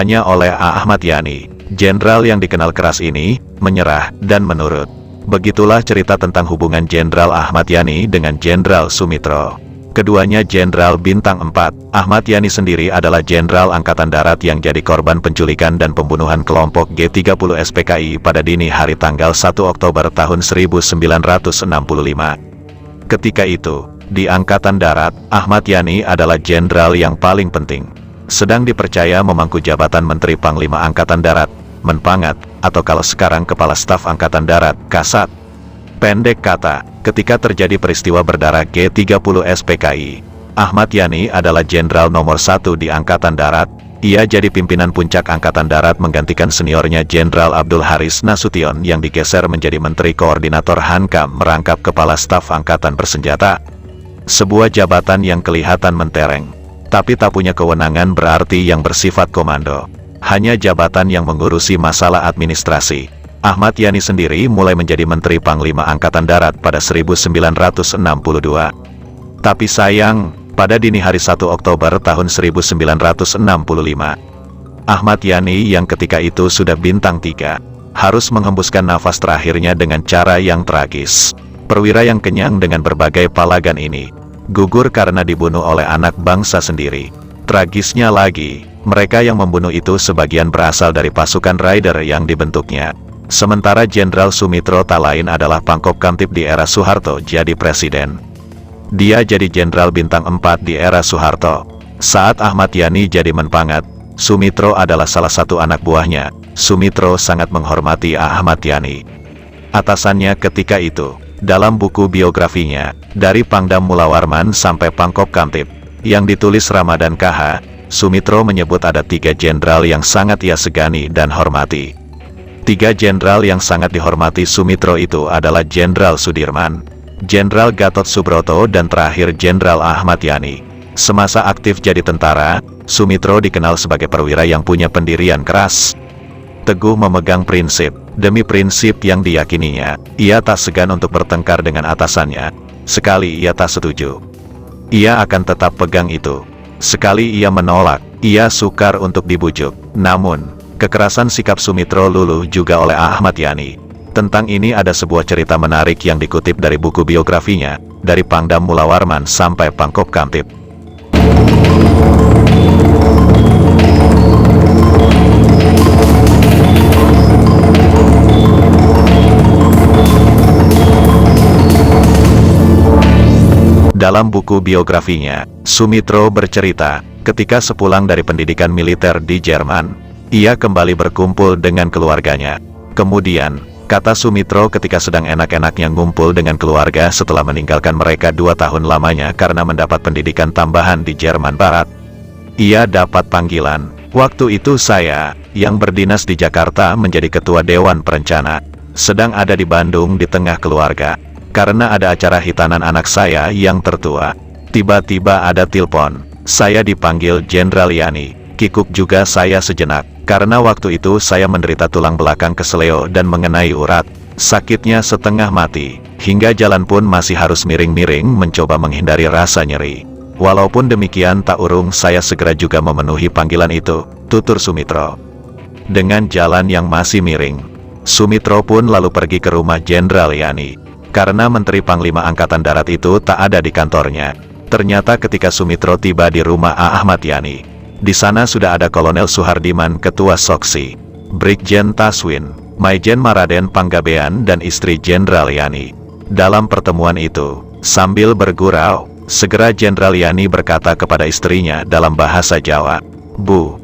hanya oleh A. Ahmad Yani. Jenderal yang dikenal keras ini, menyerah, dan menurut. Begitulah cerita tentang hubungan Jenderal Ahmad Yani dengan Jenderal Sumitro. Keduanya Jenderal Bintang 4, Ahmad Yani sendiri adalah Jenderal Angkatan Darat yang jadi korban penculikan dan pembunuhan kelompok G30 SPKI pada dini hari tanggal 1 Oktober tahun 1965. Ketika itu, di Angkatan Darat, Ahmad Yani adalah jenderal yang paling penting. Sedang dipercaya memangku jabatan Menteri Panglima Angkatan Darat, Menpangat, atau kalau sekarang Kepala Staf Angkatan Darat, Kasat. Pendek kata, ketika terjadi peristiwa berdarah G30 SPKI, Ahmad Yani adalah jenderal nomor 1 di Angkatan Darat. Ia jadi pimpinan puncak Angkatan Darat menggantikan seniornya Jenderal Abdul Haris Nasution yang digeser menjadi Menteri Koordinator Hankam merangkap Kepala Staf Angkatan Bersenjata. Sebuah jabatan yang kelihatan mentereng, tapi tak punya kewenangan berarti yang bersifat komando. Hanya jabatan yang mengurusi masalah administrasi. Ahmad Yani sendiri mulai menjadi Menteri Panglima Angkatan Darat pada 1962. Tapi sayang, pada dini hari 1 Oktober tahun 1965, Ahmad Yani yang ketika itu sudah bintang 3, harus menghembuskan nafas terakhirnya dengan cara yang tragis. Perwira yang kenyang dengan berbagai palagan ini, gugur karena dibunuh oleh anak bangsa sendiri. Tragisnya lagi, mereka yang membunuh itu sebagian berasal dari pasukan Raider yang dibentuknya. Sementara Jenderal Sumitro tak lain adalah Pangkop Kamtib di era Soeharto jadi presiden. Dia jadi Jenderal Bintang 4 di era Soeharto. Saat Ahmad Yani jadi Menpangat, Sumitro adalah salah satu anak buahnya. Sumitro sangat menghormati Ahmad Yani. Atasannya ketika itu, dalam buku biografinya, dari Pangdam Mula Warman sampai Pangkop Kamtib, yang ditulis Ramadan KH, Sumitro menyebut ada 3 jenderal yang sangat ia segani dan hormati. 3 jenderal yang sangat dihormati Sumitro itu adalah Jenderal Sudirman, Jenderal Gatot Subroto dan terakhir Jenderal Ahmad Yani. Semasa aktif jadi tentara, Sumitro dikenal sebagai perwira yang punya pendirian keras. Teguh memegang prinsip, demi prinsip yang diyakininya, ia tak segan untuk bertengkar dengan atasannya. Sekali ia tak setuju, ia akan tetap pegang itu. Sekali ia menolak, ia sukar untuk dibujuk. Namun, kekerasan sikap Sumitro luluh juga oleh Ahmad Yani. Tentang ini ada sebuah cerita menarik yang dikutip dari buku biografinya, dari Pangdam Mula Warman sampai Pangkop Kamtib. Dalam buku biografinya, Sumitro bercerita, ketika sepulang dari pendidikan militer di Jerman, ia kembali berkumpul dengan keluarganya. Kemudian, kata Sumitro ketika sedang enak-enaknya ngumpul dengan keluarga setelah meninggalkan mereka 2 tahun lamanya karena mendapat pendidikan tambahan di Jerman Barat. Ia dapat panggilan. Waktu itu saya, yang berdinas di Jakarta menjadi ketua Dewan Perencana, sedang ada di Bandung di tengah keluarga. Karena ada acara hitanan anak saya yang tertua. Tiba-tiba ada telepon. Saya dipanggil Jenderal Yani. Kikuk juga saya sejenak. Karena waktu itu saya menderita tulang belakang keseleo dan mengenai urat. Sakitnya setengah mati. Hingga jalan pun masih harus miring-miring mencoba menghindari rasa nyeri. Walaupun demikian tak urung saya segera juga memenuhi panggilan itu, tutur Sumitro. Dengan jalan yang masih miring, Sumitro pun lalu pergi ke rumah Jenderal Yani. Karena Menteri Panglima Angkatan Darat itu tak ada di kantornya. Ternyata ketika Sumitro tiba di rumah A. Ahmad Yani, di sana sudah ada Kolonel Suhardiman Ketua Soksi, Brigjen Taswin, Maijen Maraden Panggabean dan istri Jenderal Yani. Dalam pertemuan itu, sambil bergurau, segera Jenderal Yani berkata kepada istrinya dalam bahasa Jawa, Bu,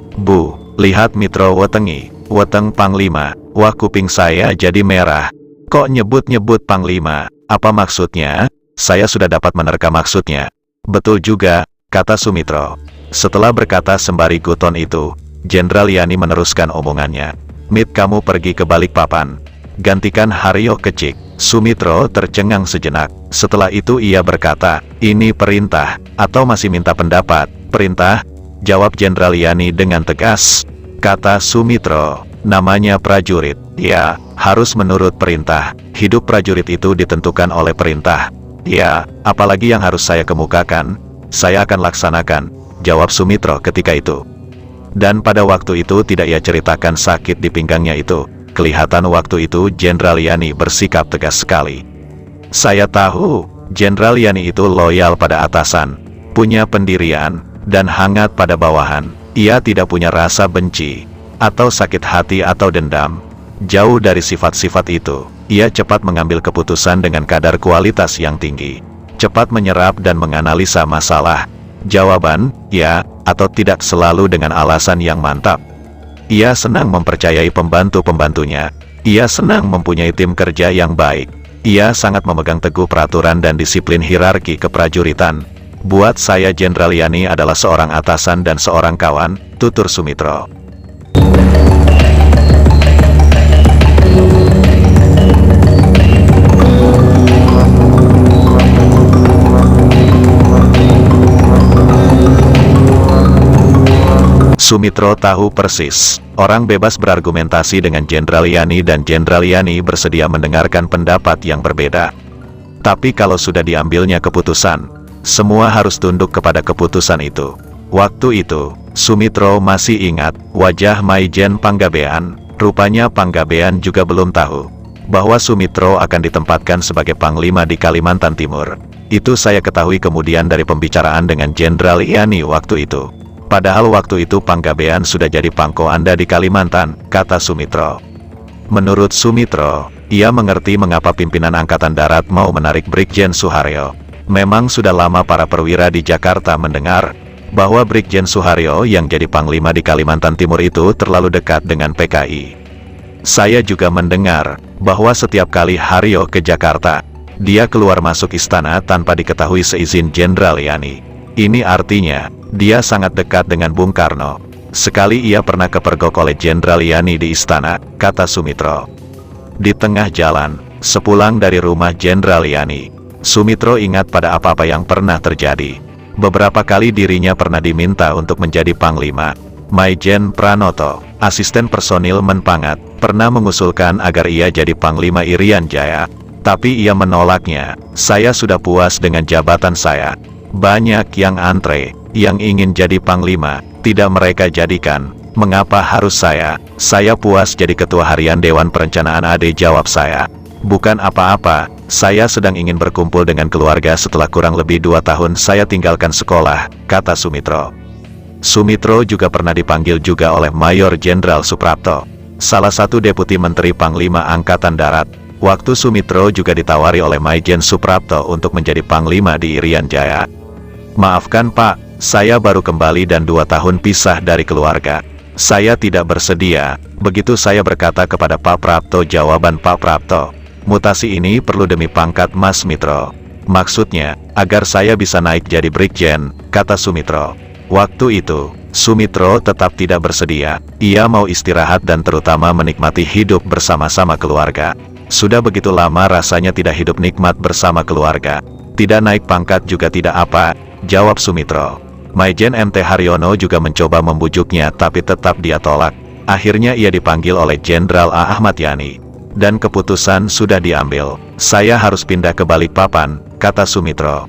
lihat Mitro wetengi, weteng Panglima, wah kuping saya jadi merah. Kok nyebut-nyebut Panglima, apa maksudnya? Saya sudah dapat menerka maksudnya. Betul juga, kata Sumitro. Setelah berkata sembari guton itu, Jenderal Yani meneruskan omongannya. Mit kamu pergi ke Balikpapan, gantikan Haryo Kecik. Sumitro tercengang sejenak. Setelah itu ia berkata, ini perintah, atau masih minta pendapat? Perintah, jawab Jenderal Yani dengan tegas. Kata Sumitro, namanya prajurit. Ya, harus menurut perintah. Hidup prajurit itu ditentukan oleh perintah. Ya, apalagi yang harus saya kemukakan, saya akan laksanakan, jawab Sumitro ketika itu. Dan pada waktu itu tidak ia ceritakan sakit di pinggangnya itu. Kelihatan waktu itu Jenderal Yani bersikap tegas sekali. Saya tahu, Jenderal Yani itu loyal pada atasan, punya pendirian, dan hangat pada bawahan. Ia tidak punya rasa benci, atau sakit hati atau dendam. Jauh dari sifat-sifat itu, ia cepat mengambil keputusan dengan kadar kualitas yang tinggi. Cepat menyerap dan menganalisa masalah. Jawaban, ya, atau tidak selalu dengan alasan yang mantap. Ia senang mempercayai pembantu-pembantunya. Ia senang mempunyai tim kerja yang baik. Ia sangat memegang teguh peraturan dan disiplin hierarki keprajuritan. Buat saya Jenderal Yani adalah seorang atasan dan seorang kawan, tutur Sumitro. Sumitro tahu persis, orang bebas berargumentasi dengan Jenderal Yani dan Jenderal Yani bersedia mendengarkan pendapat yang berbeda. Tapi kalau sudah diambilnya keputusan, semua harus tunduk kepada keputusan itu. Waktu itu, Sumitro masih ingat wajah Maijen Panggabean. Rupanya Panggabean juga belum tahu bahwa Sumitro akan ditempatkan sebagai Panglima di Kalimantan Timur. Itu saya ketahui kemudian dari pembicaraan dengan Jenderal Yani waktu itu. Padahal waktu itu Panggabean sudah jadi pangko Anda di Kalimantan, kata Sumitro. Menurut Sumitro, ia mengerti mengapa pimpinan Angkatan Darat mau menarik Brigjen Suharyo. Memang sudah lama para perwira di Jakarta mendengar bahwa Brigjen Suharyo yang jadi Panglima di Kalimantan Timur itu terlalu dekat dengan PKI. Saya juga mendengar bahwa setiap kali Haryo ke Jakarta, dia keluar masuk istana tanpa diketahui seizin Jenderal Yani. Ini artinya, dia sangat dekat dengan Bung Karno. Sekali ia pernah kepergok oleh Jenderal Yani di istana, kata Sumitro. Di tengah jalan, sepulang dari rumah Jenderal Yani, Sumitro ingat pada apa-apa yang pernah terjadi. Beberapa kali dirinya pernah diminta untuk menjadi Panglima. Maijen Pranoto, asisten personil Menpangat, pernah mengusulkan agar ia jadi Panglima Irian Jaya. Tapi ia menolaknya. Saya sudah puas dengan jabatan saya. Banyak yang antre, yang ingin jadi Panglima, tidak mereka jadikan. Mengapa harus saya? Saya puas jadi Ketua Harian Dewan Perencanaan AD, jawab saya. Bukan apa-apa, saya sedang ingin berkumpul dengan keluarga setelah kurang lebih 2 tahun saya tinggalkan sekolah, kata Sumitro. Sumitro juga pernah dipanggil juga oleh Mayor Jenderal Suprapto, salah satu Deputi Menteri Panglima Angkatan Darat. Waktu Sumitro juga ditawari oleh Maijen Suprapto untuk menjadi Panglima di Irian Jaya. Maafkan Pak, saya baru kembali dan 2 tahun pisah dari keluarga. Saya tidak bersedia. Begitu saya berkata kepada Pak Prapto, jawaban Pak Prapto, mutasi ini perlu demi pangkat Mas Mitro. Maksudnya, agar saya bisa naik jadi Brigjen, kata Sumitro. Waktu itu, Sumitro tetap tidak bersedia. Ia mau istirahat dan terutama menikmati hidup bersama-sama keluarga. Sudah begitu lama rasanya tidak hidup nikmat bersama keluarga. Tidak naik pangkat juga tidak apa, jawab Sumitro. Maijen MT Haryono juga mencoba membujuknya tapi tetap dia tolak. Akhirnya ia dipanggil oleh Jenderal A. Ahmad Yani. Dan keputusan sudah diambil. Saya harus pindah ke Balikpapan, kata Sumitro.